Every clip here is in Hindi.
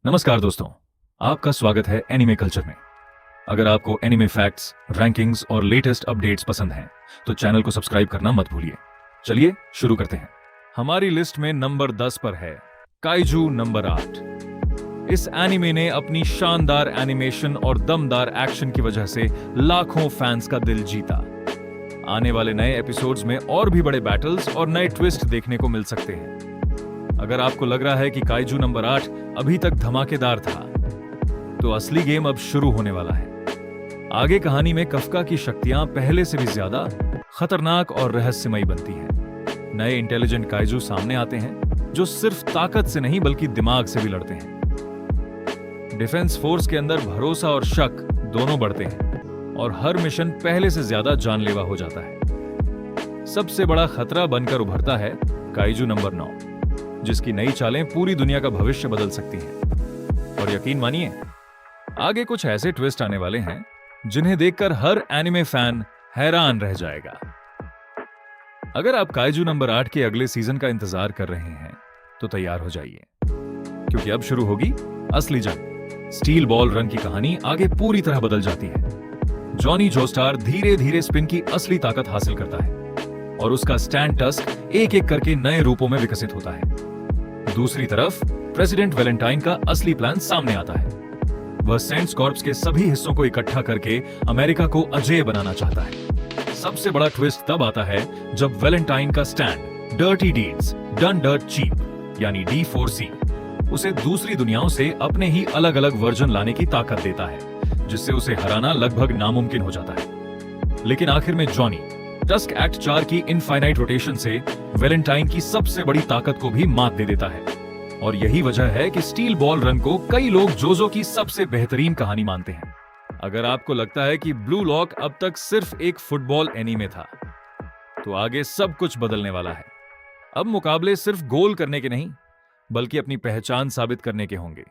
नमस्कार दोस्तों, आपका स्वागत है एनिमे कल्चर में। अगर आपको एनिमे फैक्ट्स, रैंकिंग्स और लेटेस्ट अपडेट्स पसंद हैं, तो चैनल को सब्सक्राइब करना मत भूलिए। चलिए शुरू करते हैं। हमारी लिस्ट में नंबर 10 पर है काइजू नंबर 8। इस एनिमे ने अपनी शानदार एनिमेशन और दमदार एक्शन की वजह से लाखों फैंस का दिल जीता। आने वाले नए एपिसोड्स में और भी बड़े बैटल्स और नए ट्विस्ट देखने को मिल सकते हैं। अगर आपको लग रहा है कि काइजू नंबर 8 अभी तक धमाकेदार था, तो असली गेम अब शुरू होने वाला है। आगे कहानी में कफका की शक्तियां पहले से भी ज्यादा खतरनाक और रहस्यमयी बनती हैं। नए इंटेलिजेंट काइजू सामने आते हैं जो सिर्फ ताकत से नहीं बल्कि दिमाग से भी लड़ते हैं। डिफेंस फोर्स के अंदर भरोसा और शक दोनों बढ़ते हैं और हर मिशन पहले से ज्यादा जानलेवा हो जाता है। सबसे बड़ा खतरा बनकर उभरता है काइजू नंबर 9, जिसकी नई चालें पूरी दुनिया का भविष्य बदल सकती हैं। और यकीन मानिए, आगे कुछ ऐसे ट्विस्ट आने वाले हैं जिन्हें देखकर हर एनिमे फैन हैरान रह जाएगा। अगर आप काइजू नंबर 8 के अगले सीजन का इंतजार कर रहे हैं, तो तैयार हो जाइए, क्योंकि अब शुरू होगी असली जंग। स्टील बॉल रन की कहानी आगे पूरी तरह बदल जाती है। जॉनी जोस्टार धीरे धीरे स्पिन की असली ताकत हासिल करता है और उसका स्टैंड टस्क एक एक करके नए रूपों में विकसित होता है। दूसरी तरफ प्रेसिडेंट वैलेंटाइन का असली प्लान सामने आता है। वह सेंट्स कॉर्प्स के सभी हिस्सों को इकट्ठा करके अमेरिका को अजेय बनाना चाहता है। सबसे बड़ा ट्विस्ट तब आता है जब वैलेंटाइन का stand dirty deeds done dirt cheap यानी D4C उसे दूसरी दुनियाओं से अपने ही अलग अलग वर्जन लाने की ताकत देता है, जिससे उसे हराना लगभग नामुमकिन हो जाता है। लेकिन आखिर में जॉनी टस्क एक्ट 4 की इनफाइनाइट रोटेशन से वैलेंटाइन की सबसे बड़ी ताकत को भी मात दे देता है। और यही वजह है कि स्टील बॉल रन को कई लोग जोजो की सबसे बेहतरीन कहानी मानते हैं। अगर आपको लगता है कि ब्लू लॉक अब तक सिर्फ एक फुटबॉल एनीमे था, तो आगे सब कुछ बदलने वाला है। अब मुकाबले सिर्फ गोल करने के नहीं, बल्कि अपनी पहचान साबित करने के होंगे।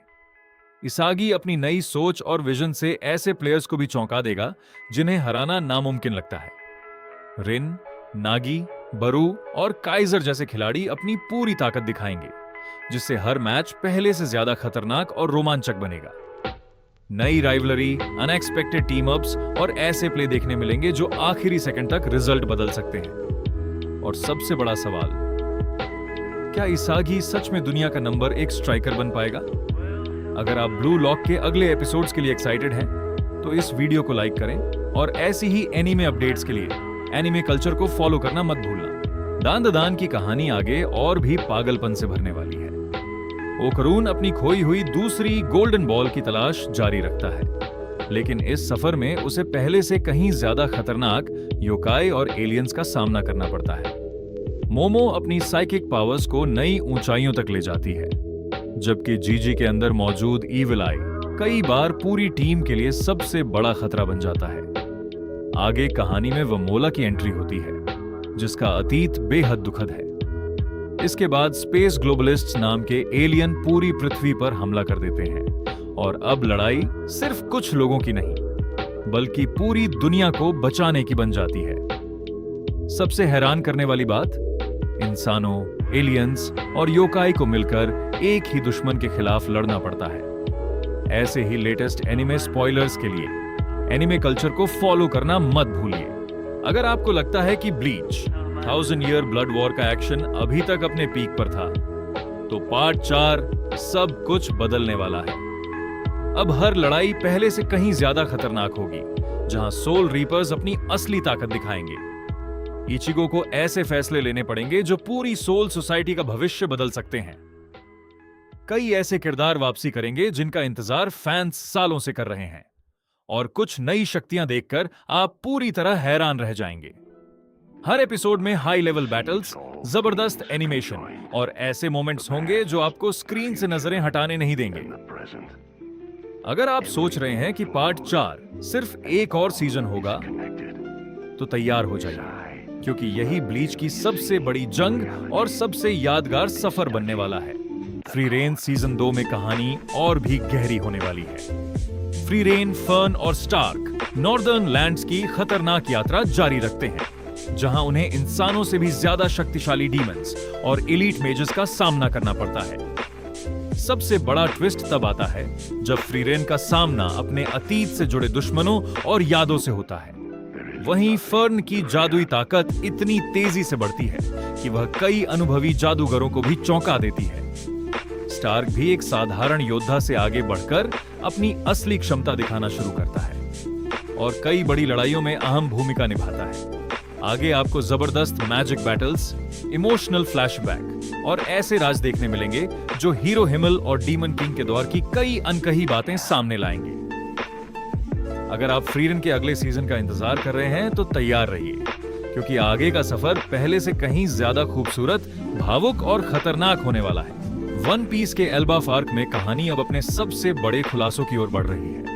इसागी अपनी नई सोच और विजन से ऐसे प्लेयर्स को भी चौंका देगा जिन्हें हराना नामुमकिन लगता है। रिन, नागी, बरू और काइजर जैसे खिलाड़ी अपनी पूरी ताकत दिखाएंगे, जिससे हर मैच पहले से ज्यादा खतरनाक और रोमांचक बनेगा। नई राइवलरी, अनएक्सपेक्टेड टीम अप्स और ऐसे प्ले देखने मिलेंगे जो आखिरी सेकंड तक रिजल्ट बदल सकते हैं। और सबसे बड़ा सवाल, क्या इसागी सच में दुनिया का नंबर 1 स्ट्राइकर बन पाएगा? अगर आप ब्लू लॉक के अगले एपिसोड्स के लिए एक्साइटेड हैं, तो इस वीडियो को लाइक करें और ऐसी ही एनीमे अपडेट्स के लिए एनिमे कल्चर को फॉलो करना मत भूलना। दान ददान की कहानी आगे और भी पागलपन से भरने वाली है। ओकरून अपनी खोई हुई दूसरी गोल्डन बॉल की तलाश जारी रखता है, लेकिन इस सफर में उसे पहले से कहीं ज्यादा खतरनाक योकाई और एलियंस का सामना करना पड़ता है। मोमो अपनी साइकिक पावर्स को नई ऊंचाइयों तक ले जाती है, जबकि जीजी के अंदर मौजूद ईविल आई कई बार पूरी टीम के लिए सबसे बड़ा खतरा बन जाता है। आगे कहानी में वमोला की एंट्री होती है, जिसका अतीत बेहद दुखद है। इसके बाद स्पेस ग्लोबलिस्ट्स नाम के एलियन पूरी पृथ्वी पर हमला कर देते हैं और अब लड़ाई सिर्फ कुछ लोगों की नहीं, बल्कि पूरी दुनिया को बचाने की बन जाती है। सबसे हैरान करने वाली बात, इंसानों, एलियंस और योकाई को मिलकर एक ही दुश्मन के खिलाफ लड़ना पड़ता है। ऐसे ही लेटेस्ट एनिमे स्पॉयलर्स के लिए एनिमे कल्चर को फॉलो करना मत भूलिए। अगर आपको लगता है कि ब्लीच 1000 ईयर ब्लड वॉर का एक्शन अभी तक अपने पीक पर था, तो पार्ट 4 सब कुछ बदलने वाला है। अब हर लड़ाई पहले से कहीं ज्यादा खतरनाक होगी, जहां सोल रीपर्स अपनी असली ताकत दिखाएंगे। इचिगो को ऐसे फैसले लेने पड़ेंगे जो पूरी सोल सोसाइटी का भविष्य बदल सकते हैं। कई ऐसे किरदार वापसी करेंगे जिनका इंतजार फैंस सालों से कर रहे हैं, और कुछ नई शक्तियां देखकर आप पूरी तरह हैरान रह जाएंगे। हर एपिसोड में हाई लेवल बैटल्स, जबरदस्त एनिमेशन और ऐसे मोमेंट्स होंगे जो आपको स्क्रीन से नजरें हटाने नहीं देंगे। अगर आप सोच रहे हैं कि पार्ट 4 सिर्फ एक और सीजन होगा, तो तैयार हो जाइए, क्योंकि यही ब्लीच की सबसे बड़ी जंग और सबसे यादगार सफर बनने वाला है। फ्री रेन सीजन 2 में कहानी और भी गहरी होने वाली है। फ्री रेन, फर्न और स्टार्क नॉर्दर्न लैंड्स की खतरनाक यात्रा जारी रखते हैं, जहां उन्हें इंसानों से भी ज्यादा शक्तिशाली डीमंस और एलीट मेजेस का सामना करना पड़ता है। सबसे बड़ा ट्विस्ट तब आता है जब फ्रीरेन का सामना अपने अतीत से जुड़े दुश्मनों और यादों से होता है। वहीं फर्न की जादुई ताकत इतनी तेजी से बढ़ती है कि वह कई अनुभवी जादूगरों को भी चौंका देती है। स्टार्क भी एक साधारण योद्धा से आगे बढ़कर अपनी असली क्षमता दिखाना शुरू करता है और कई बड़ी लड़ाइयों में अहम भूमिका निभाता है। आगे आपको जबरदस्त मैजिक बैटल्स, इमोशनल फ्लैशबैक और ऐसे राज देखने मिलेंगे जो हीरो हिमल और डीमन किंग के दौर की कई अनकही बातें सामने लाएंगे। अगर आप फ्रीरेन के अगले सीजन का इंतजार कर रहे हैं तो तैयार रहिए, क्योंकि आगे का सफर पहले से कहीं ज्यादा खूबसूरत, भावुक और खतरनाक होने वाला है। वन पीस के एल्बाफ आर्क में कहानी अब अपने सबसे बड़े खुलासों की ओर बढ़ रही है।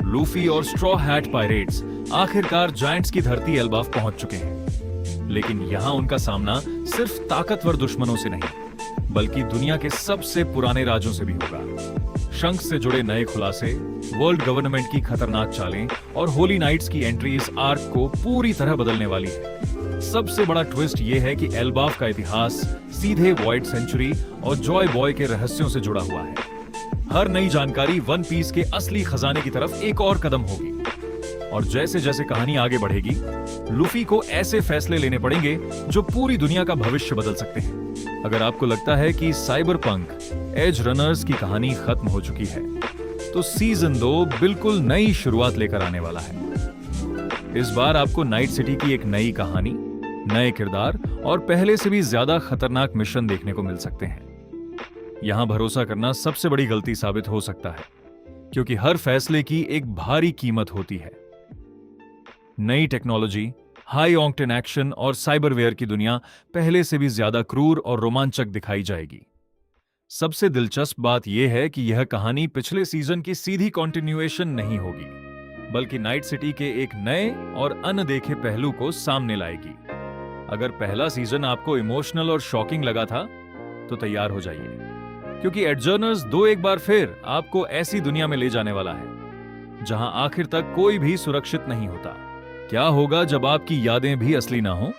लूफी और स्ट्रॉ हैट पायरेट्स आखिरकार जायंट्स की धरती एल्बाफ पहुंच चुके हैं, लेकिन यहां उनका सामना सिर्फ ताकतवर दुश्मनों से नहीं, बल्कि दुनिया के सबसे पुराने राजों से भी होगा। शंख से जुड़े नए खुलासे, वर्ल्ड गवर्नमेंट की खतरनाक चालें और होली नाइट्स की एंट्री इस आर्क को पूरी तरह बदलने वाली है। सबसे बड़ा ट्विस्ट यह है कि एल्बाफ का इतिहास सीधे वॉइड सेंचुरी और जॉय बॉय के रहस्यों से जुड़ा हुआ है। हर नई जानकारी वन पीस के असली खजाने की तरफ एक और कदम होगी, और जैसे जैसे कहानी आगे बढ़ेगी, लूफी को ऐसे फैसले लेने पड़ेंगे जो पूरी दुनिया का भविष्य बदल सकते हैं। अगर आपको लगता है कि साइबरपंक एज रनर्स की कहानी खत्म हो चुकी है, तो सीजन 2 बिल्कुल नई शुरुआत लेकर आने वाला है। इस बार आपको नाइट सिटी की एक नई कहानी, नए किरदार और पहले से भी ज्यादा खतरनाक मिशन देखने को मिल सकते हैं। यहां भरोसा करना सबसे बड़ी गलती साबित हो सकता है, क्योंकि हर फैसले की एक भारी कीमत होती है। नई टेक्नोलॉजी, हाई ऑक्टेन एक्शन और साइबरवेयर की दुनिया पहले से भी ज्यादा क्रूर और रोमांचक दिखाई जाएगी। सबसे दिलचस्प बात यह है कि यह कहानी पिछले सीजन की सीधी कंटिन्यूएशन नहीं होगी, बल्कि नाइट सिटी के एक नए और अनदेखे पहलू को सामने लाएगी। अगर पहला सीजन आपको इमोशनल और शॉकिंग लगा था, तो तैयार हो जाइए, क्योंकि एडजर्नर्स 2 एक बार फिर आपको ऐसी दुनिया में ले जाने वाला है जहां आखिर तक कोई भी सुरक्षित नहीं होता। क्या होगा जब आपकी यादें भी असली ना हो?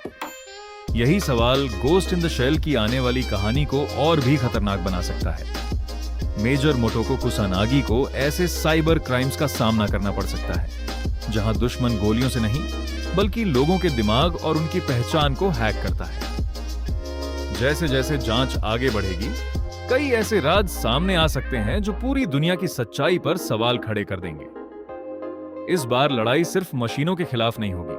यही सवाल गोस्ट इन द शेल की आने वाली कहानी को और भी खतरनाक बना सकता है। मेजर मोटोको कुसानागी को ऐसे साइबर क्राइम्स का सामना करना पड़ सकता है जहां दुश्मन गोलियों से नहीं, बल्कि लोगों के दिमाग और उनकी पहचान को हैक करता है। जैसे जैसे जांच आगे बढ़ेगी, कई ऐसे राज सामने आ सकते हैं जो पूरी दुनिया की सच्चाई पर सवाल खड़े कर देंगे। इस बार लड़ाई सिर्फ मशीनों के खिलाफ नहीं होगी,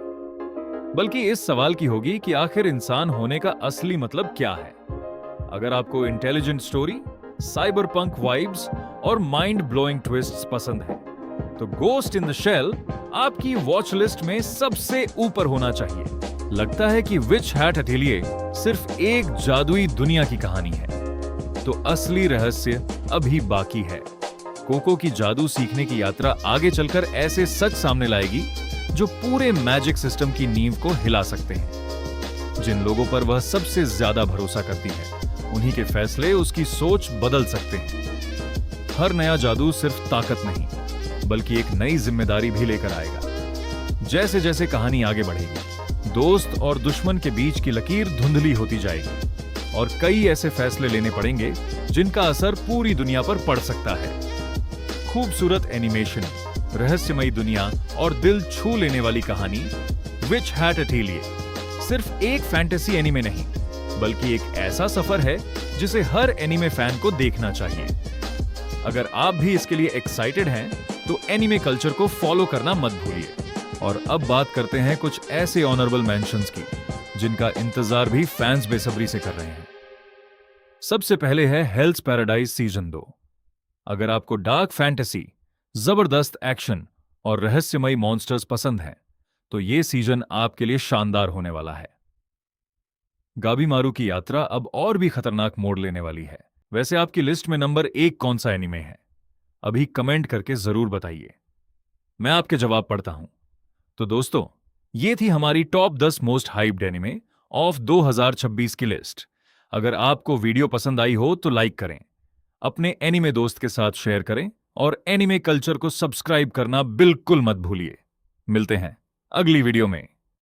बल्कि इस सवाल की होगी कि आखिर इंसान होने का असली मतलब क्या है। अगर आपको इंटेलिजेंट स्टोरी, साइबरपंक वाइब्स और माइंड ब्लोइंग ट्विस्ट्स पसंद है, तो गोस्ट इन द शेल आपकी वॉच लिस्ट में सबसे ऊपर होना चाहिए। लगता है कि विच हैट अटेलिये सिर्फ एक जादुई दुनिया की कहानी है, तो असली रहस्य अभी बाकी है। कोको की जादू सीखने की यात्रा आगे चलकर ऐसे सच सामने लाएगी जो पूरे मैजिक सिस्टम की नींव को हिला सकते हैं। जिन लोगों पर वह सबसे ज्यादा भरोसा करती है, उन्हीं के फैसले उसकी सोच बदल सकते हैं। हर नया जादू सिर्फ ताकत नहीं, बल्कि एक नई जिम्मेदारी भी लेकर आएगा। जैसे जैसे कहानी आगे बढ़ेगी, दोस्त और दुश्मन के बीच की लकीर धुंधली होती जाएगी और कई ऐसे फैसले लेने पड़ेंगे जिनका असर पूरी दुनिया पर पड़ सकता है। खूबसूरत एनिमेशन, रहस्यमयी दुनिया और दिल छू लेने वाली कहानी विच हैट अटेलिये सिर्फ एक फैंटेसी एनीमे नहीं, बल्कि एक ऐसा सफर है जिसे हर एनीमे फैन को देखना चाहिए। अगर आप भी इसके लिए एक्साइटेड हैं, तो एनीमे कल्चर को फॉलो करना मत भूलिए। और अब बात करते हैं कुछ ऐसे ऑनरेबल मेंशंस की जिनका इंतजार भी फैंस बेसब्री से कर रहे हैं। सबसे पहले है हेल्स पैराडाइज सीजन 2। अगर आपको डार्क फैंटेसी, जबरदस्त एक्शन और रहस्यमयी मॉन्स्टर्स पसंद हैं, तो यह सीजन आपके लिए शानदार होने वाला है। गाबीमारू की यात्रा अब और भी खतरनाक मोड़ लेने वाली है। वैसे आपकी लिस्ट में नंबर 1 कौन सा एनीमे है? अभी कमेंट करके जरूर बताइए, मैं आपके जवाब पढ़ता हूं। तो दोस्तों, ये थी हमारी top 10 most hyped anime of 2026 की लिस्ट। अगर आपको वीडियो पसंद आई हो तो लाइक करें, अपने एनीमे दोस्त के साथ शेयर करें और एनीमे कल्चर को सब्सक्राइब करना बिल्कुल मत भूलिए। मिलते हैं अगली वीडियो में।